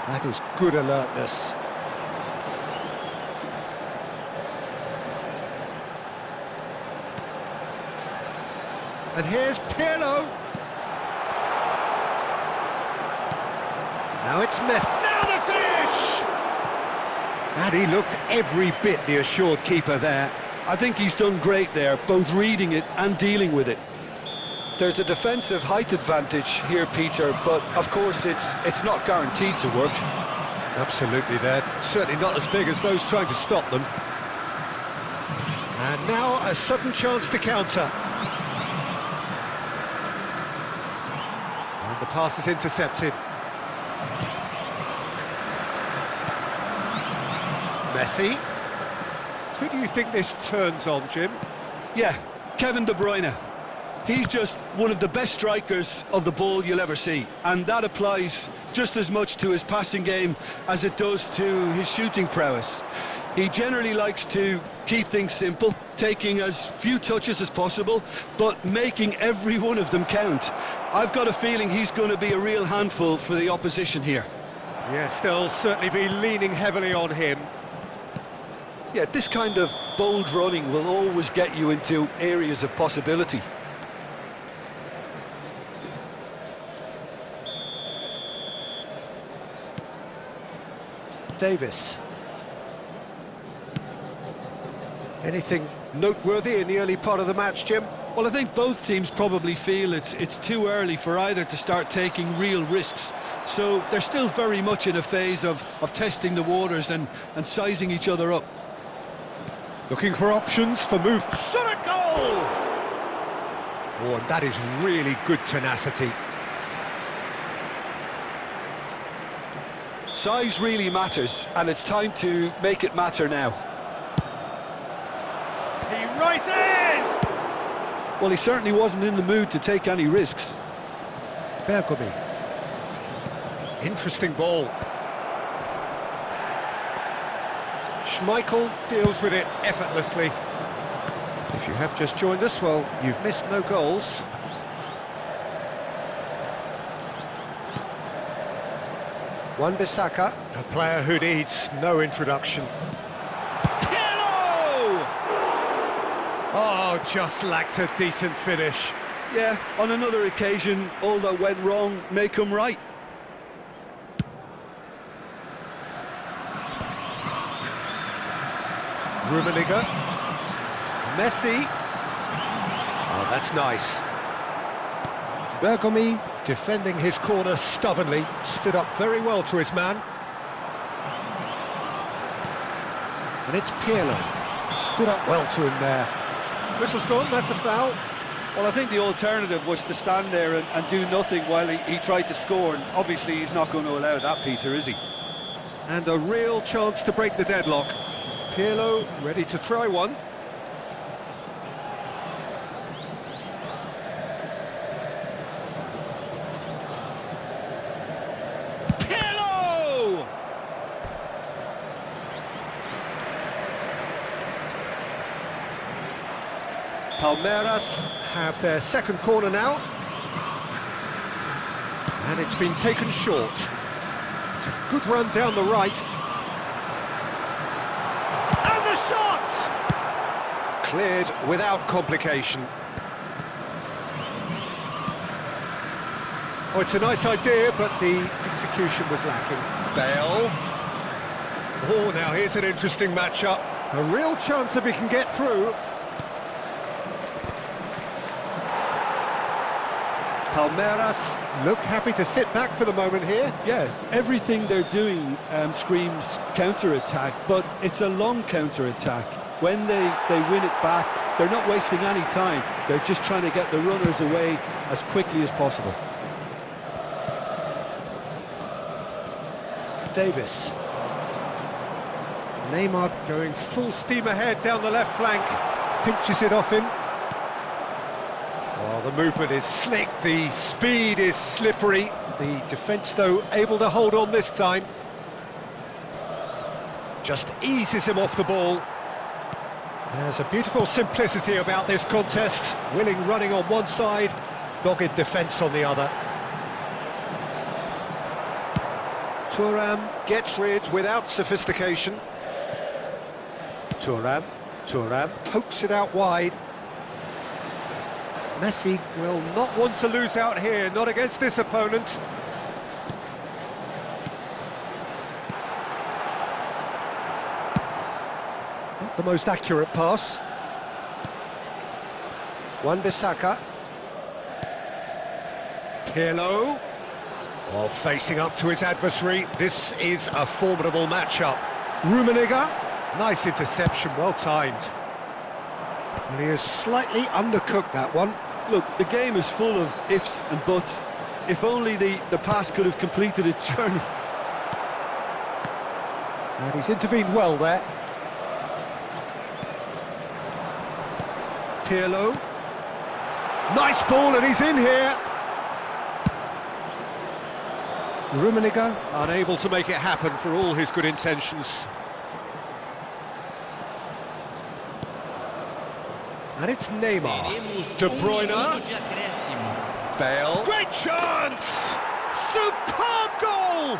That is good alertness. And here's Pirlo. Now it's Messi. Now the finish! And he looked every bit the assured keeper there. I think he's done great there, both reading it and dealing with it. There's a defensive height advantage here, Peter, but of course it's not guaranteed to work. Absolutely, they're certainly not as big as those trying to stop them. And now a sudden chance to counter. And the pass is intercepted. Messi. Who do you think this turns on, Jim? Yeah, Kevin De Bruyne. He's just one of the best strikers of the ball you'll ever see, and that applies just as much to his passing game as it does to his shooting prowess. He generally likes to keep things simple, taking as few touches as possible, but making every one of them count. I've got a feeling he's going to be a real handful for the opposition here. Yes, they'll certainly be leaning heavily on him. Yeah, this kind of bold running will always get you into areas of possibility. Davis. Anything noteworthy in the early part of the match, Jim? Well, I think both teams probably feel it's too early for either to start taking real risks. So they're still very much in a phase of testing the waters and sizing each other up. Looking for options for move. Shot a goal! Oh, and that is really good tenacity. Size really matters, and it's time to make it matter now. He rises! Well, he certainly wasn't in the mood to take any risks. Bergomi. Interesting ball. Schmeichel deals with it effortlessly. If you have just joined us, well, you've missed no goals. Wan-Bissaka, a player who needs no introduction. Pirlo! Oh, just lacked a decent finish. Yeah, on another occasion, all that went wrong may come right. Rummenigge. Messi. Oh, that's nice. Bergomi, defending his corner stubbornly, stood up very well to his man. And it's Pirlo. Stood up well to him there. Whistle's gone, that's a foul. Well, I think the alternative was to stand there and do nothing while he tried to score, and obviously he's not going to allow that, Peter, is he? And a real chance to break the deadlock. Pirlo ready to try one. Pirlo! Palmeiras have their second corner now. And it's been taken short. It's a good run down the right. And the shot! Cleared without complication. Oh, it's a nice idea, but the execution was lacking. Bale. Oh, now here's an interesting matchup. A real chance if he can get through. Palmeiras look happy to sit back for the moment here. Yeah, everything they're doing screams counter-attack, but it's a long counter-attack. When they win it back, they're not wasting any time. They're just trying to get the runners away as quickly as possible. Davis. Neymar going full steam ahead down the left flank. Pinches it off him. Oh, the movement is slick, the speed is slippery. The defence, though, able to hold on this time. Just eases him off the ball. There's a beautiful simplicity about this contest. Willing running on one side, dogged defence on the other. Thuram gets rid without sophistication. Thuram pokes it out wide. Messi will not want to lose out here, not against this opponent. Not the most accurate pass. Wan-Bissaka. Pirlo. Oh, facing up to his adversary. This is a formidable matchup. Rummenigge. Nice interception, well timed. And he has slightly undercooked that one. Look, the game is full of ifs and buts. If only the pass could have completed its journey. And he's intervened well there. Pirlo. Nice ball, and he's in here. Rummenigge unable to make it happen for all his good intentions. And it's Neymar. De Bruyne. Bale. Great chance! Superb goal!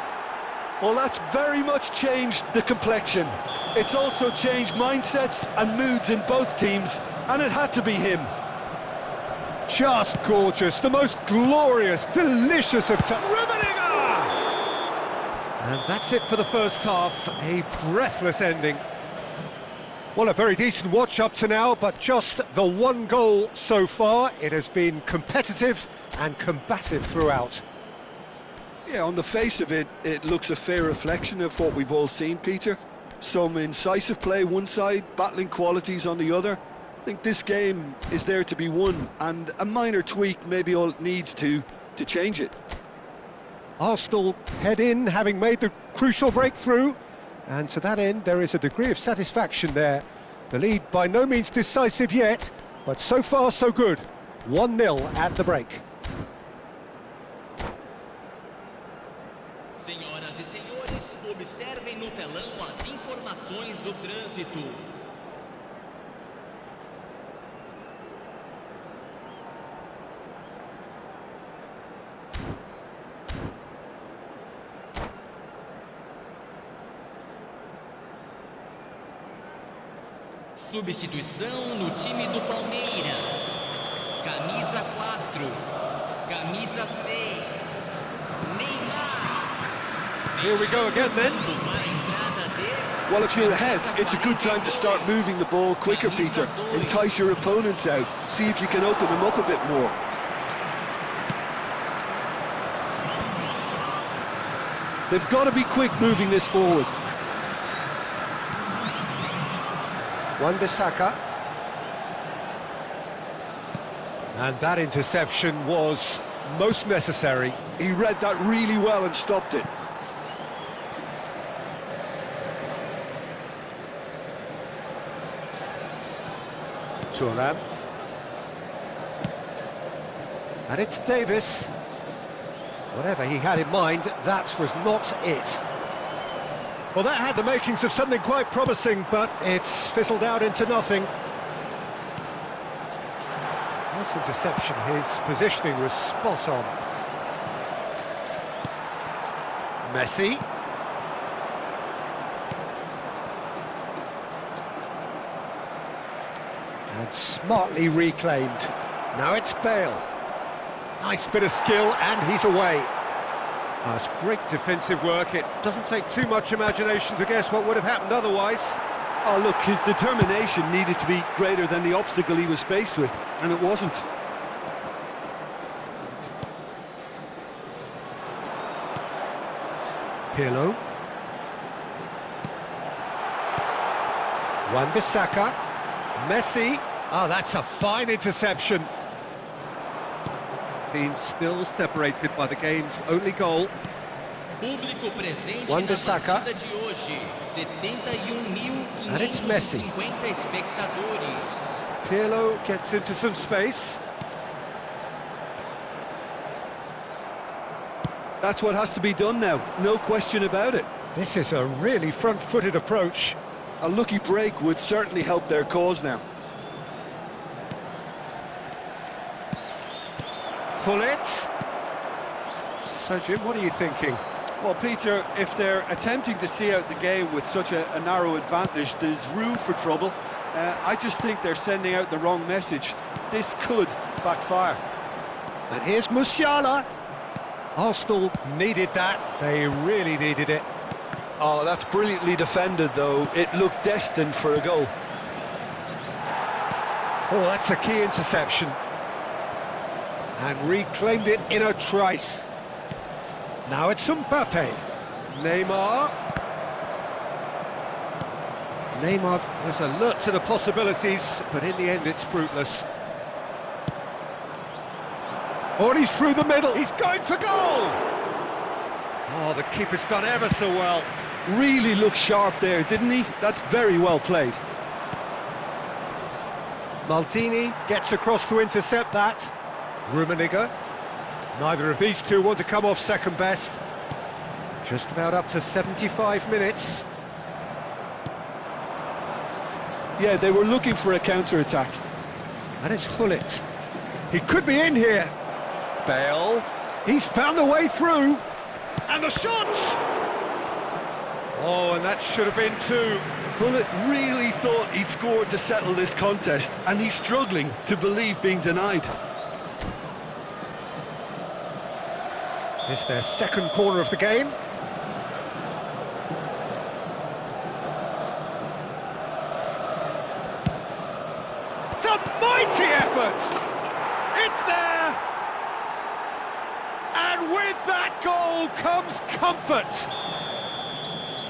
Well, that's very much changed the complexion. It's also changed mindsets and moods in both teams, and it had to be him. Just gorgeous, the most glorious, delicious of times. Rummenigge! And that's it for the first half, a breathless ending. Well, a very decent watch up to now, but just the one goal so far. It has been competitive and combative throughout. Yeah, on the face of it, it looks a fair reflection of what we've all seen, Peter. Some incisive play one side, battling qualities on the other. I think this game is there to be won, and a minor tweak maybe all it needs to change it. Arsenal head in, having made the crucial breakthrough, and to that end there is a degree of satisfaction there. The lead by no means decisive yet, but so far so good. 1-0 at the break. Senhoras e senhores, observem no telão as informações do trânsito. Substituição no time do Palmeiras. Camisa 4, camisa 6, Neymar. Here we go again then. Well, if you're ahead, it's a good time to start moving the ball quicker, Peter. Entice your opponents out. See if you can open them up a bit more. They've got to be quick moving this forward. Wan-Bissaka. And that interception was most necessary. He read that really well and stopped it. Thuram. And it's Davis. Whatever he had in mind, that was not it. Well, that had the makings of something quite promising, but it's fizzled out into nothing. Nice interception, his positioning was spot on. Messi. And smartly reclaimed. Now it's Bale. Nice bit of skill, and he's away. That's great defensive work. It doesn't take too much imagination to guess what would have happened otherwise. Oh, look, his determination needed to be greater than the obstacle he was faced with, and it wasn't. Pirlo. Wan-Bissaka. Messi. Oh, that's a fine interception. Team still separated by the game's only goal. Público presente Wan-Bissaka. na partida de hoje, 71.550 And it's Messi. espectadores. Pirlo gets into some space. That's what has to be done now, no question about it. This is a really front-footed approach. A lucky break would certainly help their cause now. Pull it. So, Jim, what are you thinking? Well, Peter, if they're attempting to see out the game with such a narrow advantage, there's room for trouble. I just think they're sending out the wrong message. This could backfire. And here's Musiala. Arsenal needed that. They really needed it. Oh, that's brilliantly defended, though. It looked destined for a goal. Oh, that's a key interception. And reclaimed it in a trice. Now it's Mbappe. Neymar. Neymar was alert to the possibilities, but in the end it's fruitless. Oh, and he's through the middle. He's going for goal. Oh, the keeper's done ever so well. Really looked sharp there, didn't he? That's very well played. Maldini gets across to intercept that. Rummenigge. Neither of these two want to come off second best. Just about up to 75 minutes. Yeah, they were looking for a counter-attack. And it's Hullet. He could be in here. Bale. He's found a way through. And the shot! Oh, and that should have been two. Bullet really thought he'd scored to settle this contest, and he's struggling to believe being denied. It's their second corner of the game. It's a mighty effort! It's there! And with that goal comes comfort!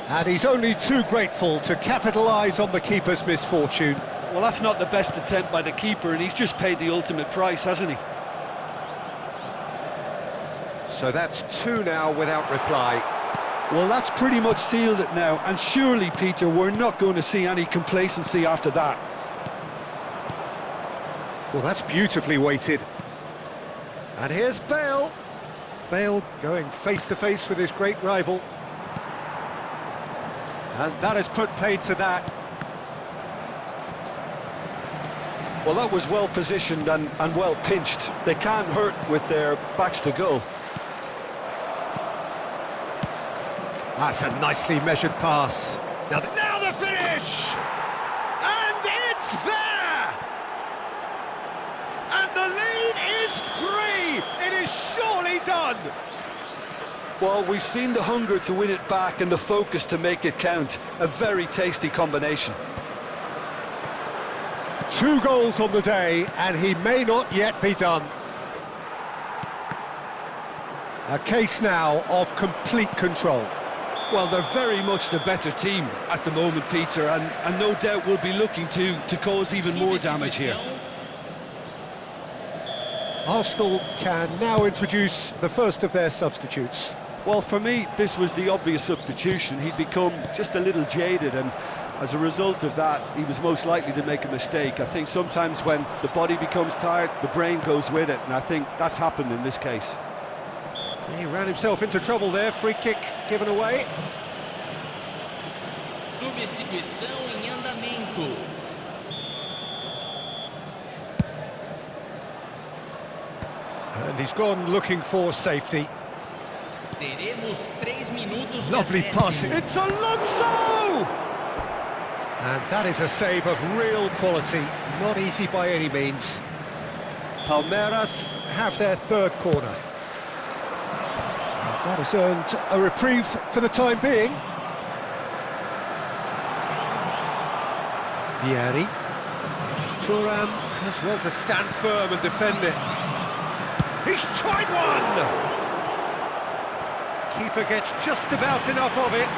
And he's only too grateful to capitalise on the keeper's misfortune. Well, that's not the best attempt by the keeper, and he's just paid the ultimate price, hasn't he? So that's two now without reply. Well, that's pretty much sealed it now, and surely, Peter, we're not going to see any complacency after that. Well, that's beautifully weighted. And here's Bale. Bale going face-to-face with his great rival. And that has put paid to that. Well, that was well positioned and well pinched. They can't hurt with their backs to goal. That's a nicely measured pass. Now the finish! And it's there! And the lead is 3! It is surely done! Well, we've seen the hunger to win it back and the focus to make it count. A very tasty combination. 2 goals on the day, and he may not yet be done. A case now of complete control. Well, they're very much the better team at the moment, Peter, and no doubt will be looking to cause even more damage here. Arsenal can now introduce the first of their substitutes. Well, for me, this was the obvious substitution. He'd become just a little jaded, and as a result of that, he was most likely to make a mistake. I think sometimes when the body becomes tired, the brain goes with it, and I think that's happened in this case. He ran himself into trouble there, free kick given away. Substituição em andamento. And he's gone looking for safety. Teremos 3 minutos de Lovely acréscimo. passing. It's Alonso! And that is a save of real quality, not easy by any means. Palmeiras have their third corner. That has earned a reprieve for the time being. Vieri. Thuram does well to stand firm and defend it. He's tried one! Keeper gets just about enough of it.